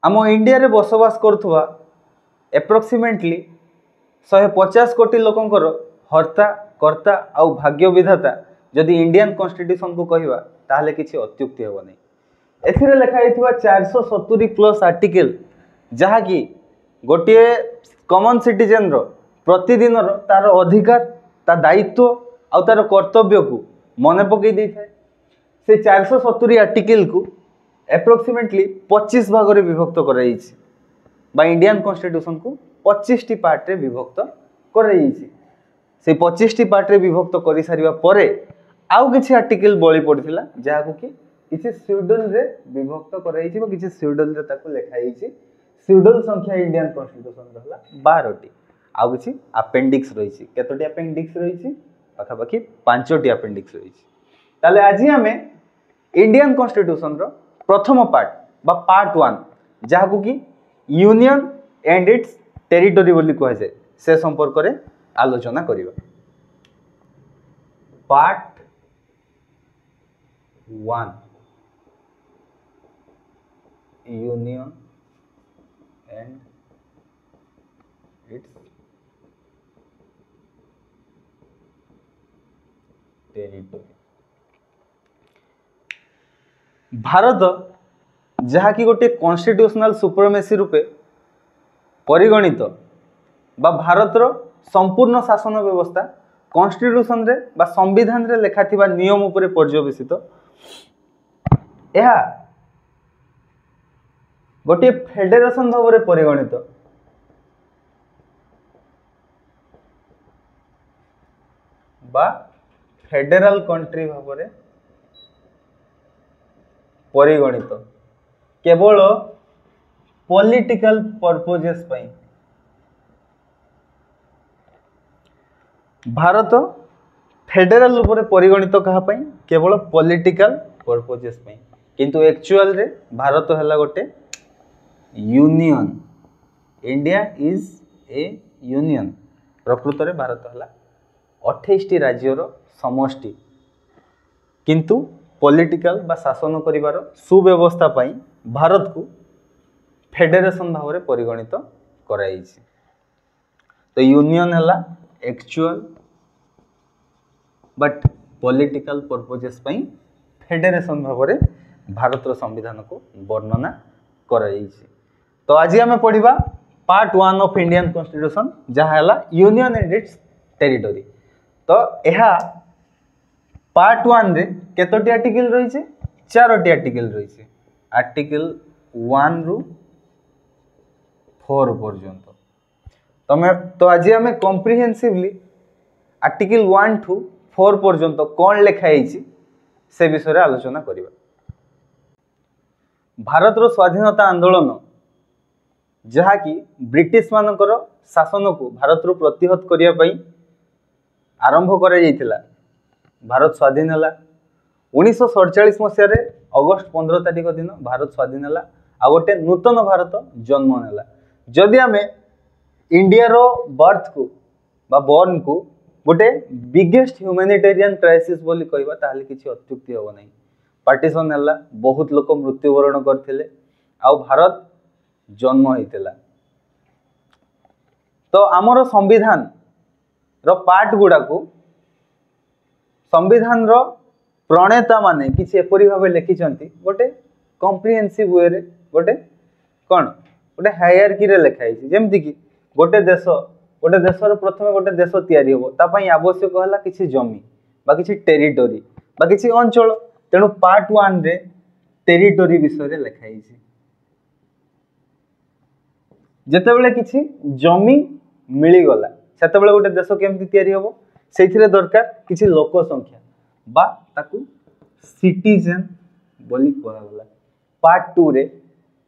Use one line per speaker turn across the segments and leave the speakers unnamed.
आम इंडिया रे बसवास करुवा एप्रोक्सीमेटली 150 कोटी लोकंकर हर्ता कर्ता आउ भाग्य विधाता जदि इंडियन कॉन्स्टिट्यूशन को कहवा ताहले किसी अत्युक्ति हेब नहीं। एथिरे लिखाई 470 प्लस आर्टिकल जहाँकि गोटे कॉमन सिटीजन रो प्रतिदिन तार अधिकार ता दायित्व आउ तार कर्तव्य को मन पकई दे थाए। से 470 आर्टिकल को एप्रोक्सीमेटली 25 भाग रे विभक्त कराई बा इंडियन कॉन्स्टिट्यूशन को 25 टी पार्ट रे विभक्त कराई। से 25 टी पार्ट रे विभक्त करि सारिबा परे आउ किछि आर्टिकल बळी पड़थिला जाहाकू कि किछि शेड्यूल रे विभक्त कराई बा किछि शेड्यूल रे ताको लेखाई शेड्यूल संख्या इंडियन कॉन्स्टिट्यूशन रहला 12 टी आउ किछि अपेंडिक्स रहिछि। केतोटी अपेंडिक्स रहिछि पाखा पाखी 5 टी अपेंडिक्स रहिछि। ताले आज आमे इंडियन कॉन्स्टिट्यूशन रो प्रथम पार्ट बा पार्ट 1 जहाकू कि यूनियन एंड इट्स टेरिटोरी बोली कह जाए से संपर्क रे आलोचना करिबा। Part 1 union and its territory. Bharat जहाँकि गोटे कॉन्स्टिट्यूशनल सुप्रीमेसी रूपे परिगणित बा भारतर संपूर्ण शासन व्यवस्था कॉन्स्टिट्यूशन रे बा संविधान रे लेखा थिबा नियम उपरे पर्यवेसित यह गोटे फेडरेशन भाव में परिगणित बा फेडरल कंट्री भाव में परिगणित केवल पॉलिटिकल पर्पजेस पई। भारत फेडरल रूप परिगणित कहा पई केवल पॉलिटिकल पर्पजेस पई किंतु एक्चुअल रे भारत हैला गोटे union. India is A union. प्रकृत रे भारत हैला 28 टी राज्यर समष्टि किंतु पॉलिटिकल बा शासन करिवार सुव्यवस्था पाई भारत को फेडरेशन भाव में परिगणित कराई। तो यूनियन हैला actual but political purposes pi federation भाव में भारत संविधान को वर्णना कराई। तो आज आम पढ़ा पार्ट 1 ऑफ इंडियन कॉन्स्टिट्यूशन जहाँ हैला यूनियन एंड इट्स टेरिटोरी। तो यह पार्ट 1 रे केतोटी आर्टिकल रही 4टी आर्टिकल रही। आर्टिकल 1 रु 4 पर्यंत तो आज आम कॉम्प्रिहेंसिवली आर्टिकल 1 टू 4 पर्यंत कौन लिखाई से विषय आलोचना करिबा। भारत रो स्वाधीनता आंदोलन जहाँ कि ब्रिटिश मानकर शासन को भारत रो प्रतिहत करिया पई आरंभ करा जायतिला। भारत स्वाधीन है 1947 मसीह अगस्ट 15 तारिख दिन भारत स्वाधीन है आ गोटे नूतन भारत जन्म नेला। जदि आम इंडिया रो बर्थ को बा बॉर्न को गोटे बिगेस्ट ह्यूमैनिटेरियन क्राइसिस बोली कहबा ताहले किछि अत्युक्ति होबो नहीं। पार्टीशन है बहुत लोक मृत्युवरण करथिले आ भारत जन्म होइतिला। तो आमर संविधान रो पार्ट गुडा को संविधान रो प्रणेता माने किसी एपरी भाव लिखिंट गोटे कॉम्प्रिहेंसिव वे रे गोटे कौन गोटे हायरार्की रे लिखाई। जेमती कि गोटे देशर प्रथम गोटे देश तैयारी होबो ता पई आवश्यक होला किसी जमी बा किसी टेरिटोरी बा किसी अंचल। तेणु पार्ट 1 रे टेरिटोरी विषय रे लिखाई। जेतेबेले किसी जमी मिली गला सेतेबेले गोटे देश केमती तैयारी होबो सेथिरे दरकार किसी लोक संख्या बा ताकू सिटीजन बोली कहला। पार्ट 2 रे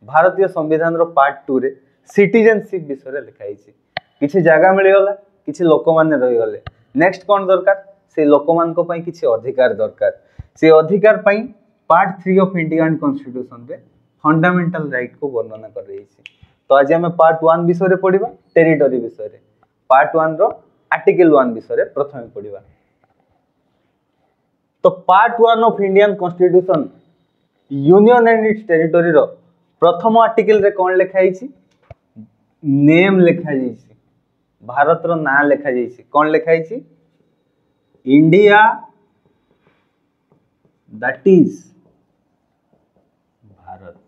भारतीय संविधान रो पार्ट 2 रे सिटीजनशिप विषय लिखाई। किसी जगह मिलगला किसी लोक माने रही गले नेक्स्ट कौन दरकार से लोक मान को पई किसी अधिकार दरकार। से अधिकार पई पार्ट 3 ऑफ इंडियन कॉन्स्टिट्यूशन रे फंडामेंटल राइट को वर्णना कर रही है। तो आज आम पार्ट 1 विषय रे पढ़िबा टेरिटोरी विषय रे। पार्ट 1 रो आर्टिकल 1 विषय रे प्रथम पढ़िबा। तो part 1 of Indian constitution union and its territory रो प्रथम आर्टिकल रे कौन लिखाई नेम लिखाई भारत रो ना लिखाई कौन लिखाई इंडिया दैट इज भारत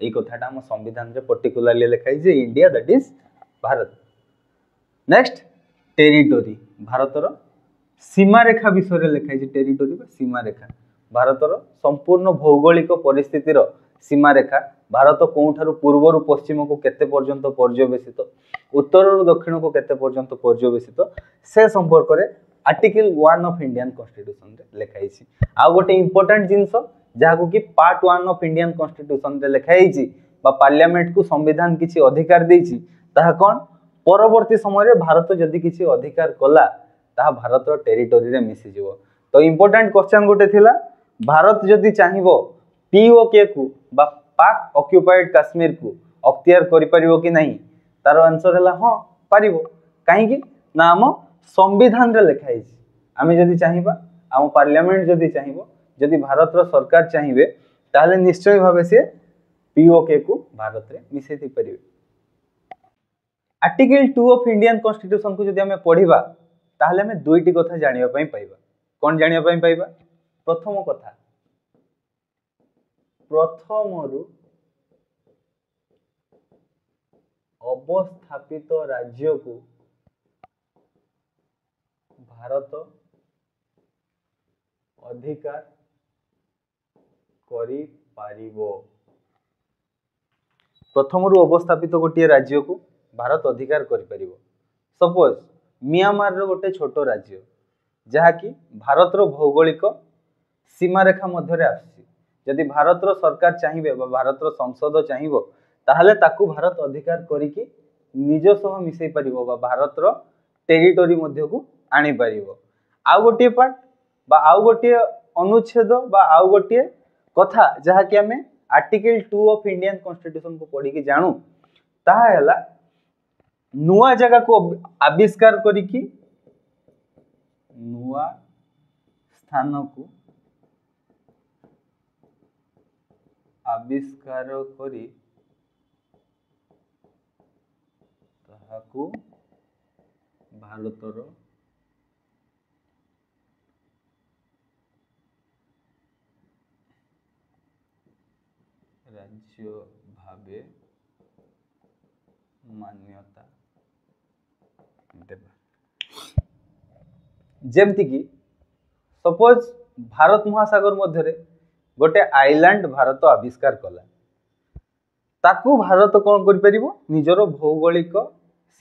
এই কথাটা हम संविधान रे पर्टिकुलरली लिखाई जे India that is Bharat. Next territory भारतर सीमा रेखा विषय लिखाई टेरिटोरी सीमा रेखा भारतर संपूर्ण भौगोलिक परिस्थितिर सीमा रेखा भारत कोठारु पूर्वर पश्चिम को केते पर्यंत पर्यवेसित उत्तर दक्षिण को केते पर्यंत पर्यवेसित से संपर्क रे आर्टिकल 1 ऑफ इंडियन कॉन्स्टिट्यूशन रे लिखाई आ गोटे इंपोर्टेंट जिंस जहाको कि पार्ट 1 ऑफ इंडियन कॉन्स्टिट्यूशन रे लिखाई बा पार्लियामेंट को संविधान किछि अधिकार देछि ताहा कोन परवर्ती समय रे भारत जदि किछि अधिकार कला ताहा भारत रो टेरिटोरी रे मिसि जिवो। तो इंपोर्टेंट क्वेश्चन गोटे थिला भारत जदि चाहिबो पीओके को बा पाक ऑक्युपाइड कश्मीर को अख्तियार करि परिबो कि नहीं तार आंसर हला हां परिबो काहे कि ना हम संविधान रे लिखाई आमे जदि चाहिबा हम पार्लियामेंट जदि चाहिबो जदि भारत रो सरकार चाहिबे ताले निश्चय भाबे से पीओके को भारत रे मिसै थि परिबे। आर्टिकल 2 ऑफ इंडियन कॉन्स्टिट्यूशन को जदि हमें पढ़िबा ताहले हमें दुईटी कथा जानिबा पई पाइबा कोन जानिबा पई पाइबा प्रथम कथा प्रथमरु अवस्थापित राज्य को भारत अधिकार करि पारिबो प्रथमरु अवस्थापित गोटे राज्य को भारत अधिकार करि पारिबो। सपोज म्यांमार रो गोटे छोट राज्य जहा कि भारत रो भौगोलिक सीमा रेखा मध्य रे आसी यदि भारत रो सरकार चाहिबे बा भारत रो संसद चाहिबो ताहले ताकू भारत अधिकार करिकि निज सह मिसै परिबो बा भारत रो टेरिटोरी मध्य को आनी परिबो। आ गोटे पार्ट बा आ गोटे अनुच्छेद बा आ गोटे कथा जहा कि हमें आर्टिकल 2 ऑफ इंडियन कॉन्स्टिट्यूशन को पढ़ी कि जानू ताहा हैला नुआ जगह को आविष्कार करिकि नुआ स्थान को आविष्कार करी ताहाकू भारतर राज्य भावे मान्यता देबा। जेमती कि सपोज भारत महासागर मध्य गोटे आइलैंड भारत आविष्कार कला ताकू भारत कौन करि परिबो निजरो भौगोलिक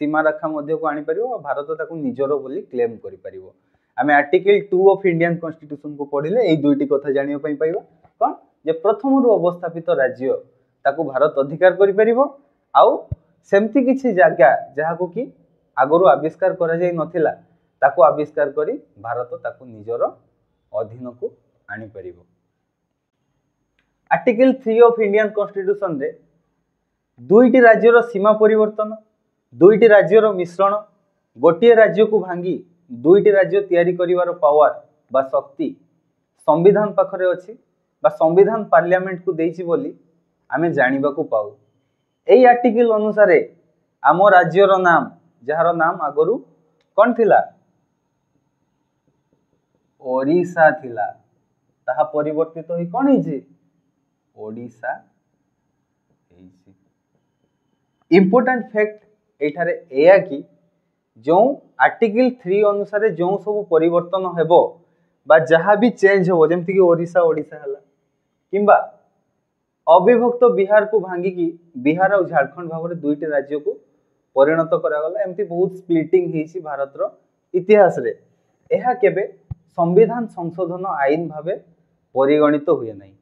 सीमा रेखा मध्य को आनी परिबो भारत ताकू निजरो बोली क्लेम करि परिबो। आमे आर्टिकल 2 ऑफ इंडियन कॉन्स्टिट्यूशन को पढ़िले एई दुईटी कथा जानियो पई पाइबा कोन जे प्रथमरु अवस्थापित राज्य ताकू भारत अधिकार करि परिबो आउ सेमती किछि जागा जहाको कि आगरु आविष्कार करा जाय नथिला ताकू आविष्कार करी भारत ताकू निजरो अधीन को आनी परिबो। आर्टिकल 3 ऑफ इंडियन कॉन्स्टिट्यूशन रे दुईटी राज्यर सीमा परिवर्तन दुईटी राज्यर मिश्रण गोटे राज्य को भांगी दुईटी राज्य तैयारी करिवार पावर बा शक्ति संविधान पाखरे अछि बा संविधान पार्लियामेंट को देइछि बोली आमे जानिबा को पाउ। एई आर्टिकल अनुसार आम राज्यर नाम जहार नाम आगरु कौन थिला ओडिशा थिला ताहा परिवर्तित होई कौन हिची ओडिशा हिची। इंपोर्टेंट फैक्ट एठारे एया कि जो आर्टिकल 3 अनुसार जो सब परिवर्तन हेबो बा जहाँ भी चेंज हो जमती कि ओडिशा ओडिशा हला किंबा अविभक्त बिहार को भांगिकी बिहार और झारखंड भाव में दुईटी राज्य को परिणत करागला एमती बहुत स्प्लिटिंग हेछि भारत रो इतिहास रे एहा केबे संविधान संशोधन आईन भावे परिगणित हुए नहीं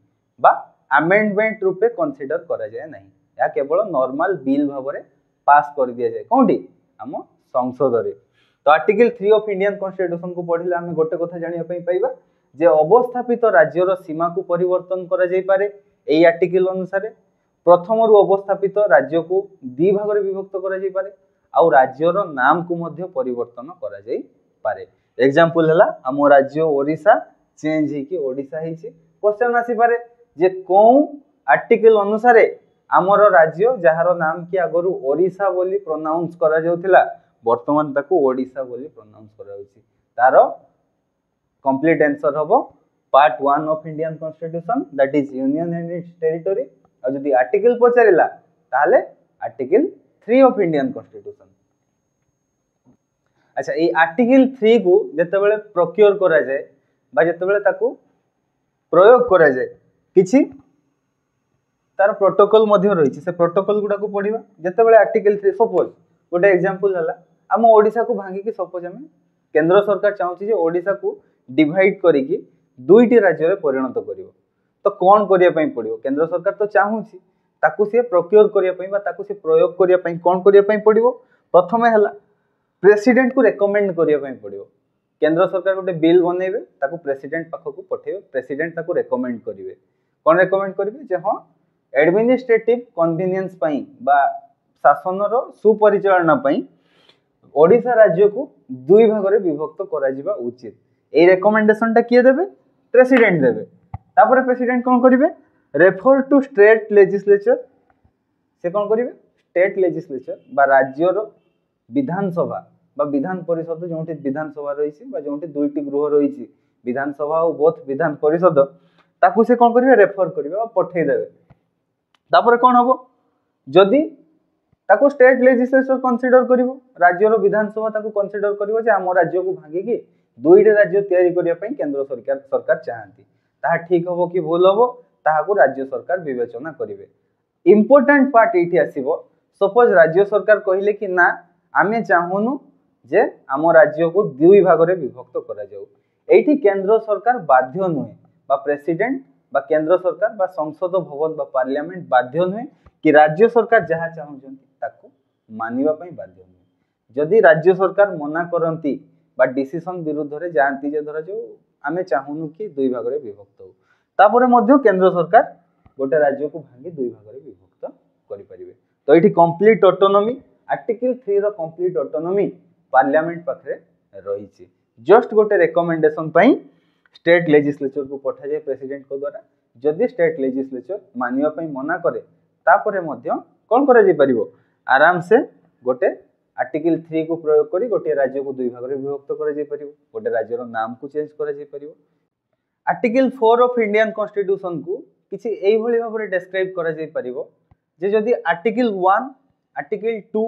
बा अमेंडमेंट रूपे कंसीडर करा जाए नहीं या केवल नॉर्मल बिल भाव में पास कर दिया जाए कोंडी हम संसद रे। तो आर्टिकल 3 ऑफ इंडियन कॉन्स्टिट्यूशन को पढ़िले आमे गोटे कथा जानिया पई पाइबा जे अवस्थापित राज्यर सीमा को परिवर्तन करा जाय पारे एई आर्टिकल अनुसार प्रथम रु अवस्थापित राज्य को दि भाग रे विभक्त करा जाय पारे आ राज्यर नाम को मध्य परिवर्तन करा जाय पारे। एग्जांपल हला हम राज्य ओडिशा चेंज हे कि ओडिशा हेछि क्वेश्चन आसी पारे जे को आर्टिकल अनुसार आमर राज्य जार नाम कि आगु ओडिशा बोली प्रोनाउंस करा जाउथिला वर्तमान ताकू ओडिशा बोली प्रोनाउंस करा जाउछि तार कंप्लीट आंसर हबो part 1 of Indian constitution that is union and it's territory और जदी आर्टिकल पचारिला ताले आर्टिकल 3 ऑफ इंडियन कॉन्स्टिट्यूशन। अच्छा ये आर्टिकल 3 को जेतेबेले प्रोक्योर करा जाए बा जेतेबेले ताकू प्रयोग करा जाए किछि तार प्रोटोकॉल मध्य रही से प्रोटोकॉल गुडा को पढ़िबा जेतेबेले आर्टिकल 3 सपोज गोटे एग्जांपल हला हम ओडिसा को भांगी कि सपोज हम केंद्र सरकार चाहूची जे ओडिसा को डिवाइड करिकि दुईटी राज्य रे परिणत करिवो तो कोन करिया पई पड़िवो केंद्र सरकार तो चाहूची ताकू से प्रोक्योर करिया पई बा ताकू से प्रयोग करिया पई कोन करिया पई पड़िवो प्रथमे हला प्रेसिडेंट को रेकमेंड करिया पई पड़िवो केंद्र सरकार गोटे बिल बनेबे ताकू प्रेसिडेंट पाखो को पठेबे प्रेसिडेंट ताकू रेकमेंड करिवे कोन रेकमेंड करिवे जे हां एडमिनिस्ट्रेटिव कन्वीनियंस पई बा शासन रो सुपरिचालना पई ओडिशा राज्य को दुई भाग रे विभक्त करा जिबा उचित ए रेकमेंडेशन टा किए देबे प्रेसिडेंट देबे तापर प्रेसिडेंट कोन करिवे रेफर टू स्टेट लेजिस्लेचर से कोन करिवे स्टेट लेजिस्लेचर बा राज्य रो विधानसभा बा विधान परिषद जोंटी विधानसभा रहिछि बा जोंटी दुईटी गृह रहिछि विधानसभा और बोथ विधान परिषद ताकू से कोन करिवे रेफर करिवे बा पठेई देबे तापर कोन हबो जदी ताकू स्टेट लेजिस्लेचर कंसीडर करिवो राज्य रो विधानसभा ताकू कंसीडर करिवो जे हम राज्य को भागी कि दुईटे राज्य तयारी करिया पई केंद्र सरकार चाहंती ताहा ठीक हबो कि भूल हबो ताहाकू राज्य सरकार विवेचना करिवे इंपोर्टेंट पार्ट एठी आसीबो सपोज राज्य सरकार कहिले कि ना आमे चाहूनु जे हम राज्य को दुई भाग रे विभक्त करा जाऊ एठी केंद्र सरकार बाध्य नुहे बा प्रेसिडेंट बा केंद्र सरकार बा संसद भवन बा पार्लियामेंट बाध्य नुहे कि राज्य सरकार जहा चाहूचंती ताकू मानिबा पई बाध्य नुहे जदि राज्य सरकार मना करंती बा डिसीजन विरुद्ध रे जानती जे धरा जो आमे चाहूनु कि दुई भाग रे विभक्त हो तापरे मध्य केंद्र सरकार गोटे राज्य को भांगी दुई भाग रे विभक्त करि परिबे तो एठी कंप्लीट ऑटोनॉमी आर्टिकल 3 रो कंप्लीट ऑटोनॉमी पार्लियामेंट पाखरे रहिछि जस्ट गोटे रिकमेंडेशन पई स्टेट लेजिस्लेचर को पठा जाय प्रेसिडेंट को द्वारा जदि स्टेट लेजिस्लेचर मानिबा पई मना करे तापरे मध्य कोन करा जाय परिबो आराम से गोटे आर्टिकल 3 को प्रयोग करी गोटे राज्य को दुई भाग रे विभक्त करा जाय परिबो गोटे राज्य रो नाम को चेंज करा जाय परिबो आर्टिकल 4 ऑफ इंडियन कॉन्स्टिट्यूशन को किछि एई भली भाबरे डिस्क्राइब करा जाय परिबो जे जदि आर्टिकल 1 आर्टिकल 2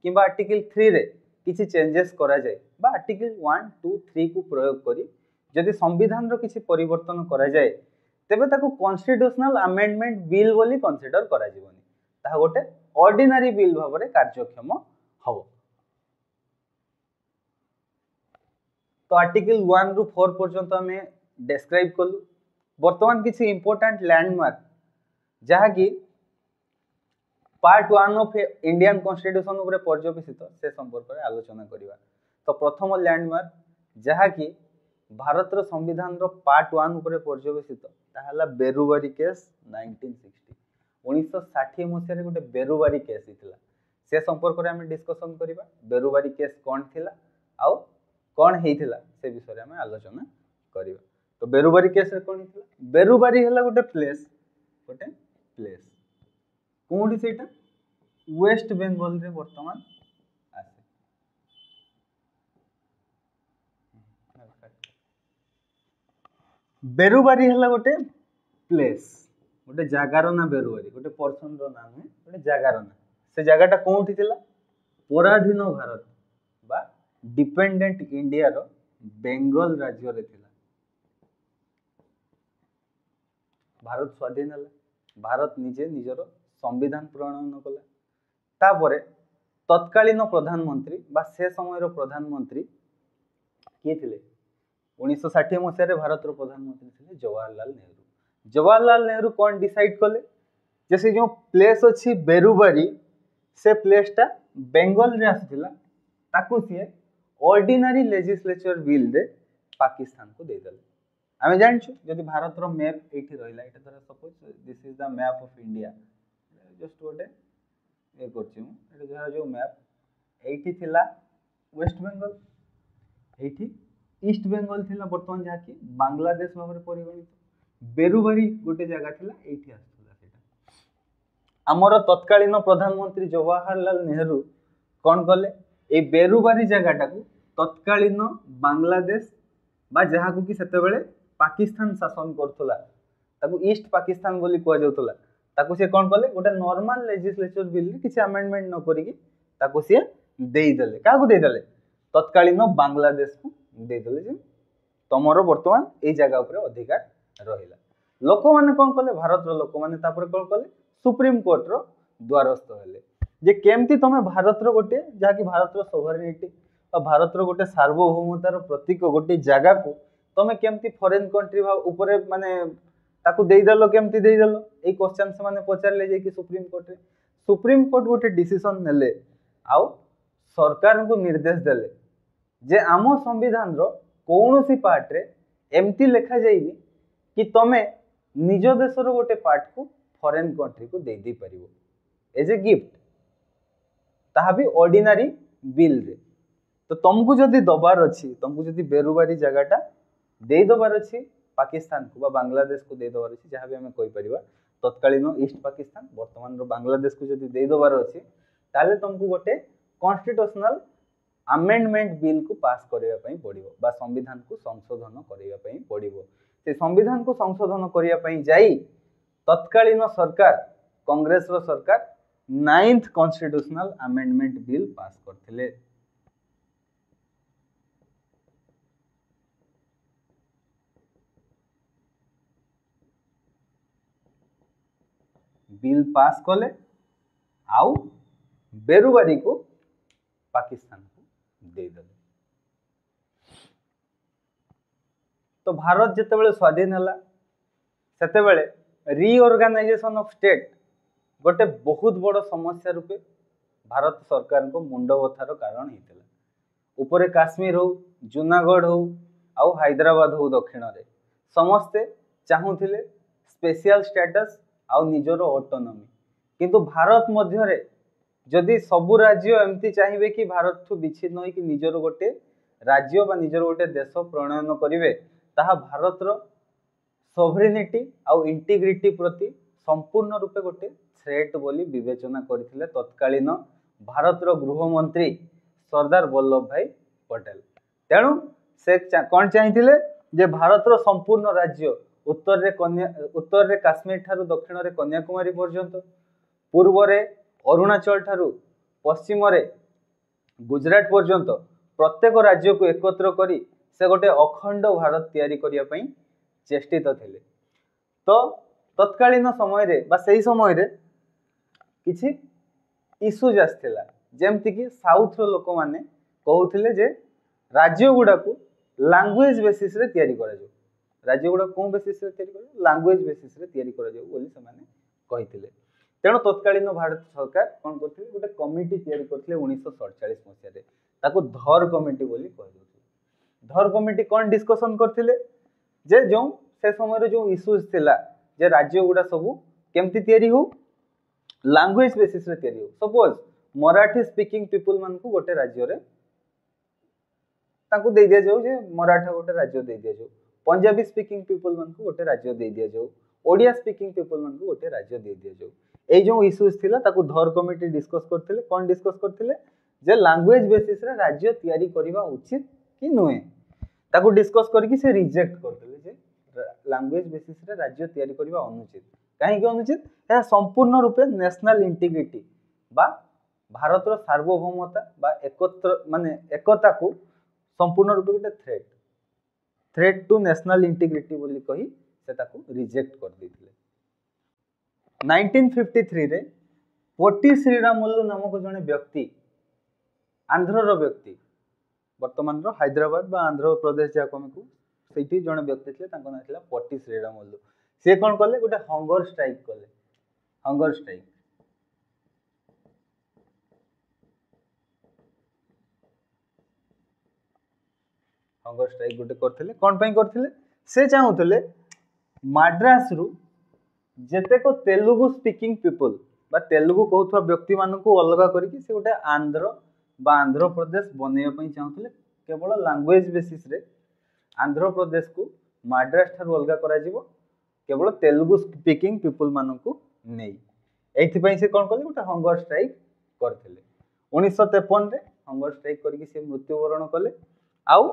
किबा आर्टिकल 3 रे किछि चेंजेस करा जाय बा आर्टिकल 1 2 3 को प्रयोग करी जदि संविधान रो किछि परिवर्तन करा जाय तेबे ताको कॉन्स्टिट्यूशनल अमेंडमेंट बिल बोली कंसीडर करा जिवनी ता गोटे ऑर्डिनरी बिल भाबरे कार्यक्षम हबो तो आर्टिकल 1 रु 4 पर्यंत हमें डिस्क्राइब कलु वर्तमान किछि इंपोर्टेंट लैंडमार्क जहा कि पार्ट 1 ऑफ इंडियन कॉन्स्टिट्यूशन उपरे पर्यवेसित से संपर्क रे आलोचना करिवा तो प्रथम लैंडमार्क जहा कि भारत रो संविधान रो पार्ट 1 उपरे पर्यवेसित ताहला बेरुवारी केस 1960 1960 मसिया रे गोटे बेरुवारी केस हितला से संपर्क रे हम डिस्कशन करिवा बेरुवारी केस कोन थिला आउ कोन हेइथिला से विषय रे हम आलोचना करिवा तो बेरुवारी केस रे कोन हितला बेरुवारी हला गोटे प्लेस कोडी सेटा वेस्ट बेंगल रे वर्तमान आसे बेरुवारी हला गोटे प्लेस गोटे जागार ना बेरुवारी गोटे पर्सन रो नाम है गोटे जागार ना से जगहटा कोठी थिला पराधीन भारत बा डिपेंडेंट इंडिया रो बेंगल राज्य रे थिला भारत स्वाधीन हला भारत निजे निजर संविधान प्रणयन कला तापरे तत्कालीन प्रधानमंत्री बा से समय रो प्रधानमंत्री के थिले 1960 मसिया रे भारत रो प्रधानमंत्री थिले जवाहरलाल नेहरू कोन डिसाइड कले जैसे जो प्लेस अछि बेरुवारी से प्लेस टा बेंगल रे आथिला ताकू से ऑर्डिनरी लेजिस्लेचर बिल रे पाकिस्तान को दे देले आमे जानछु जदि भारत रो मैप एठी रहिला एटा धर suppose this is the map of India just गोटे ए करछु एटा धर जो मैप एठी थिला वेस्ट बेंगल एठी ईस्ट बेंगल थिला वर्तमान जहा कि बांग्लादेश भाबरे परिगणित बेरुवारी गोटे जगह थिला एठी आस्थला सेटा आमर तत्कालीन प्रधानमंत्री जवाहरलाल नेहरू कौन कले ए बेरुबारी जगह तत्कालीन बांग्लादेश बा जहाँ को कि सेतेबेले पाकिस्तान शासन करथुला ताकू ईस्ट पाकिस्तान बोली कुआ जाउथुला ताकू से कौन कले गोटे नॉर्मल लेजिस्लेचर बिल किसी अमेंडमेंट न करिकी ताकू से देई देले काकू देई देले तत्कालीन बांग्लादेश को देई देले जे तमरो वर्तमान ए जगह ऊपर अधिकार रहिला लोक माने कौन कले भारत रो लोक माने तापर कौन कले सुप्रीम कोर्ट रो द्वारस्थ हेले जे केमती तमे भारत रो गोटे जहा कि भारत रो सोवरेनिटी और भारत रो गोटे सार्वभौमतार प्रतीक गोटे जगह को तमे केमती फॉरेन कंट्री ऊपर माने ताकू देई देलो केमती देई देलो ए क्वेश्चन से माने पचारले जे कि सुप्रीम कोर्ट गोटे डिसीजन नेले आउ सरकार को निर्देश देले जे आम संविधान रो कौनसी पार्ट रे एमती लिखा जाइनी कि तमे निज देशर गोटे पार्ट को फॉरेन कंट्री को दे दी परिवो एज ए गिफ्ट ताहा भी ऑर्डिनरी बिल रे तो तुमको जदि दबार अच्छी तुमको जदि बेरुबारी जगहटा दे दबार अच्छी पाकिस्तान को बा बांग्लादेश को दे दबार अच्छी जहाँ भी आम कहीपर तत्कालीन ईस्ट पाकिस्तान वर्तमान बांग्लादेश को जदि दे दबार अच्छी ताले तुमको गोटे कॉन्स्टिट्यूशनल अमेंडमेंट बिल को पास करने पड़ो बा संविधान को संशोधन करने पड़ो से संविधान को संशोधन करने जाई तत्कालीन सरकार कांग्रेस रो सरकार 9th constitutional amendment bill pass करथिले बिल पास कले आउ बेरुबारी को पाकिस्तान को दे देले तो भारत जितेबाला स्वाधीन है सेतेबाला रिऑर्गेनाइजेशन ऑफ स्टेट गोटे बहुत बड़ समस्या रूपे भारत सरकार को मुंड बथार कारण होता उपरे काश्मीर हो जूनागढ़ हो आउ हैदराबाद हो दक्षिण रे समस्ते चाहूले स्पेशल स्टेटस आउ निजर ऑटोनॉमी किंतु भारत मध्य जदि सबु राज्य एमती चाहिए कि भारत ठू विच्छिन्न हो कि निजर गोटे राज्य बा निजर गोटे देश प्रणयन करेंगे ताहा भारत रो सोवरेनिटी आउ इंटीग्रिटी प्रति संपूर्ण रूपे गोटे थ्रेट बोली विवेचना करथिले तत्कालीन भारत रो गृहमंत्री सरदार वल्लभ भाई पटेल तेणु से कौन चाहिए जे भारत रो संपूर्ण राज्य उत्तर रे काश्मीर ठारू दक्षिण रे कन्याकुमारी पर्यंत पूर्व रे अरुणाचल ठारू पश्चिम रे गुजरात पर्यंत प्रत्येक राज्य को एकत्र करी से गोटे अखंड भारत तैयारी करिया पई चेष्टित थिले तो तत्कालीन समय रे बा सही समय रे किछि इश्यूज आसथिला जेमति कि साउथ रो लोक माने कहउथिले जे राज्य गुडा को लैंग्वेज बेसिस रे तैयारी करा जाऊ राज्य गुडा कोन बेसिस रे तैयारी करा लैंग्वेज बेसिस रे तैयारी करा जाऊ बोली से माने कहिथिले तेणु तत्कालीन भारत सरकार कौन करथिले गोटे कमिटी तैयारी करथिले 1947 मसिया रे ताको धर कमिटी बोली कहउथिले धर कमिटी कौन डिस्कशन करथिले जे जो से समय जो इश्यूज थिला जे राज्य गुडा सबू केमती तैयारी हो लैंग्वेज बेसिस रे तैयारी हो सपोज मराठी स्पीकिंग पीपल मान को गोटे राज्य रे ताको दे दिया जाऊ जे मराठा गोटे राज्य दे दिया जाऊ पंजाबी स्पीकिंग पीपल मान को गोटे राज्य दे दिया जाऊ ओडिया स्पीकिंग पीपल मान को गोटे राज्य दे दिया जाऊ ए जो इश्यूज थिला ताको धर कमिटी डिस्कस करथिले कौन डिस्कस करथिले जे लैंग्वेज बेसिस रे राज्य तैयारी करबा उचित कि नुहे ताको डिस्कस करके से रिजेक्ट करथिले जे लैंग्वेज बेसिस रे राज्य तैयारी करबा अनुचित काहे कि अनुचित या संपूर्ण रूपे नेशनल इंटीग्रिटी बा भारत रो सार्वभौमता बा एकत्र माने एकता को संपूर्ण रूपे गोटे थ्रेट टू नेशनल इंटीग्रिटी बोली कही से ताको रिजेक्ट कर देथिले 1953 रे पोटी श्रीरामुलु नामक जने व्यक्ति आंध्र रो व्यक्ति वर्तमान रो हैदराबाद बा आंध्र प्रदेश जा को सेठी जने व्यक्ति थे तांको नाम थिला पोटी श्रीरामुलु से कोन करले गोटे हंगर स्ट्राइक करले हंगर स्ट्राइक गोटे करथिले कोन पई करथिले से चाहूथिले मद्रास रु जेते को तेलुगु स्पीकिंग पीपल बा तेलुगु कहउथवा व्यक्ति मान को अलगा करके से गोटे आंध्र बा आंध्र प्रदेश बनेया पई चाहूथिले केवल लैंग्वेज बेसिस रे आंध्र प्रदेश को मद्रास ठार अलगा करा जिवो केवल तेलुगु स्पीकिंग पीपल मान को नहीं एइथिपई से कौन कले गोटे हंगर स्ट्राइक करथिले 1953 रे हंगर स्ट्राइक करके से मृत्युवरण कले आउ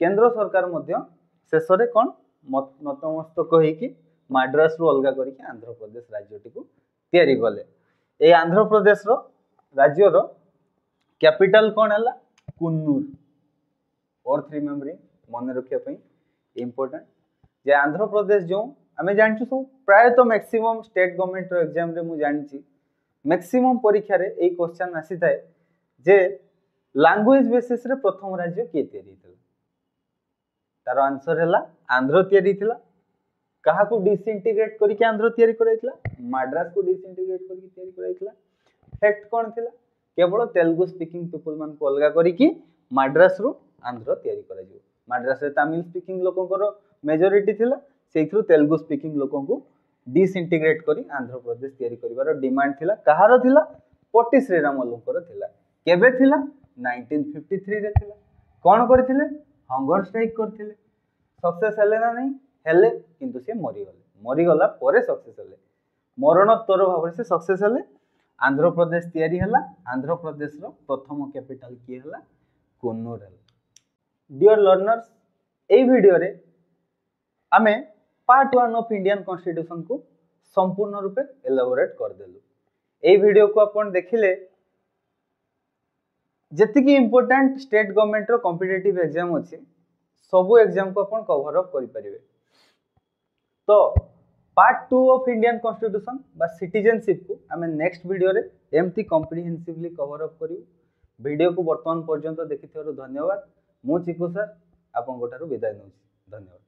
केंद्र सरकार मध्य शेष रे कौन नतमस्तक होइकी माड्रास रु अलगा करके आंध्र प्रदेश राज्यटी को तैयारी कले ए आंध्र प्रदेश रो राज्य रो कैपिटल कौन है कुन्नूर और रिमेम्बरिंग मन रखिया पई इम्पोर्टेंट जे आंध्र प्रदेश जो आमे जानछु सब प्राय तो मैक्सिमम स्टेट गवर्नमेंट रो एग्जाम रे मु जानछि मैक्सिमम परीक्षा रे ए क्वेश्चन आसी थाए जे लैंग्वेज बेसिस रे प्रथम राज्य के तैयारी थिला तार आंसर हैला आंध्र तैयारी थिला कहा को डिसइंटीग्रेट करी के आंध्र तैयारी कराइतला माड्रास को डिसइंटीग्रेट करी के तैयारी कराइतला फैक्ट कोन थिला केवल तेलुगु स्पीकिंग पीपल मान को अलगा करी की माड्रास रु आंध्र तैयारी करा जिवो माड्रास रे तमिल स्पीकिंग लोकन को मेजॉरिटी थिला सेथरु तेलुगु स्पीकिंग लोकन को डिसइंटीग्रेट करी आंध्र प्रदेश तैयारी करिवार डिमांड थिला कहारो थिला पोटी श्रीरामुलुकर थिला केबे थिला 1953 रे थिला कोन करथिले हंगर स्ट्राइक करथिले सक्सेस हेले ना नहीं हेले किंतु से मरी गला परे सक्सेस हेले मरणोत्तर भाव से सक्सेस हेले आंध्र प्रदेश तैयारी हला आंध्र प्रदेश रो प्रथम कैपिटल की हला कुन्नूर हला डियर लर्नर्स ए वीडियो रे आमे पार्ट 1 ऑफ इंडियन कॉन्स्टिट्यूशन को संपूर्ण रूपे एलाबोरेट कर देलु ए वीडियो को अपन देखिले जेतिकी इंपोर्टेंट स्टेट गवर्नमेंट रो कॉम्पिटिटिव एग्जाम अछि सबु एग्जाम को अपन कवर अप करि परिबे तो पार्ट 2 ऑफ इंडियन कॉन्स्टिट्यूशन बा सिटीजनशिप को आमे नेक्स्ट वीडियो रे एमती कॉम्प्रिहेंसिवली कवर अप करियो वीडियो को वर्तमान पर्यंत देखिथिबारु धन्यवाद मु चिकू सर आपन गोटारु विदाय नउछि धन्यवाद।